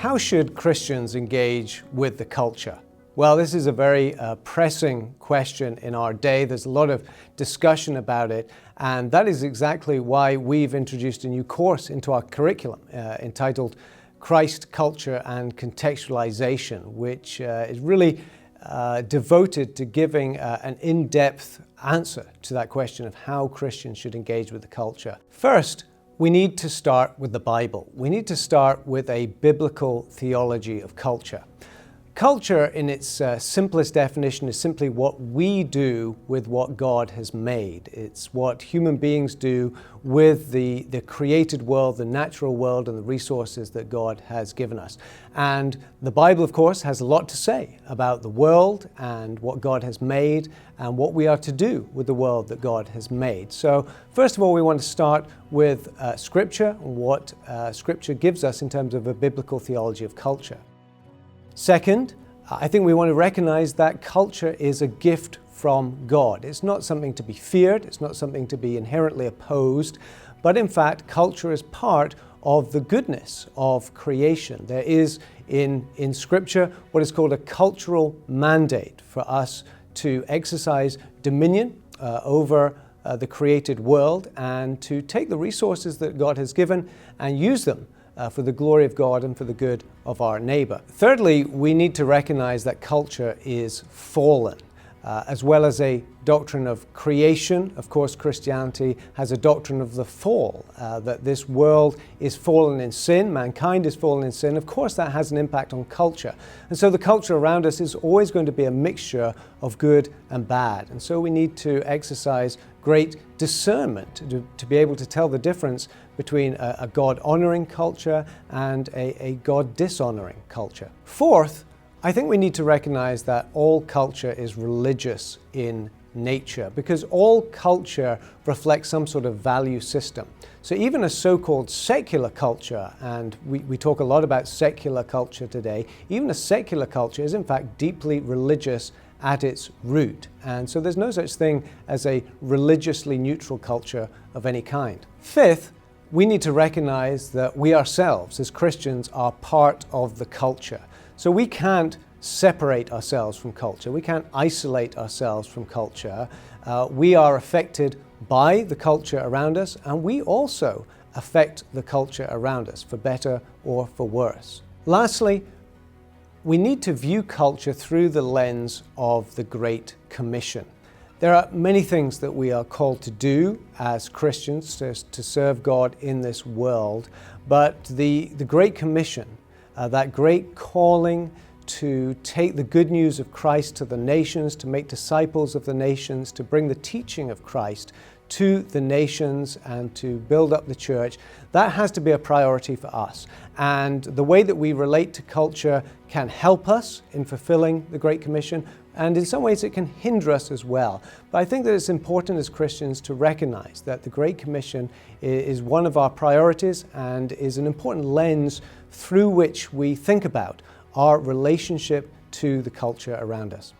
How should Christians engage with the culture? Well, this is a very pressing question in our day. There's a lot of discussion about it, and that is exactly why we've introduced a new course into our curriculum entitled Christ, Culture and Contextualization, which is really devoted to giving an in-depth answer to that question of how Christians should engage with the culture. First, we need to start with the Bible. We need to start with a biblical theology of culture. Culture, in its simplest definition, is simply what we do with what God has made. It's what human beings do with the created world, the natural world, and the resources that God has given us. And the Bible, of course, has a lot to say about the world and what God has made and what we are to do with the world that God has made. So, first of all, we want to start with Scripture and what Scripture gives us in terms of a biblical theology of culture. Second, I think we want to recognize that culture is a gift from God. It's not something to be feared, it's not something to be inherently opposed, but in fact, culture is part of the goodness of creation. There is in Scripture what is called a cultural mandate for us to exercise dominion over the created world and to take the resources that God has given and use them for the glory of God and for the good of our neighbor. Thirdly, we need to recognize that culture is fallen, as well as a doctrine of creation. Of course, Christianity has a doctrine of the fall, that this world is fallen in sin, mankind is fallen in sin. Of course, that has an impact on culture. And so the culture around us is always going to be a mixture of good and bad. And so we need to exercise great discernment to be able to tell the difference between a God-honoring culture and a God-dishonoring culture. Fourth, I think we need to recognize that all culture is religious in nature because all culture reflects some sort of value system. So even a so-called secular culture, and we talk a lot about secular culture today, even a secular culture is in fact deeply religious at its root. And so there's no such thing as a religiously neutral culture of any kind. Fifth, we need to recognize that we ourselves as Christians are part of the culture. So we can't separate ourselves from culture. We can't isolate ourselves from culture. We are affected by the culture around us, and we also affect the culture around us, for better or for worse. Lastly, we need to view culture through the lens of the Great Commission. There are many things that we are called to do as Christians to serve God in this world, but the Great Commission, that great calling to take the good news of Christ to the nations, to make disciples of the nations, to bring the teaching of Christ to the nations and to build up the church, that has to be a priority for us. And the way that we relate to culture can help us in fulfilling the Great Commission, and in some ways it can hinder us as well. But I think that it's important as Christians to recognize that the Great Commission is one of our priorities and is an important lens through which we think about our relationship to the culture around us.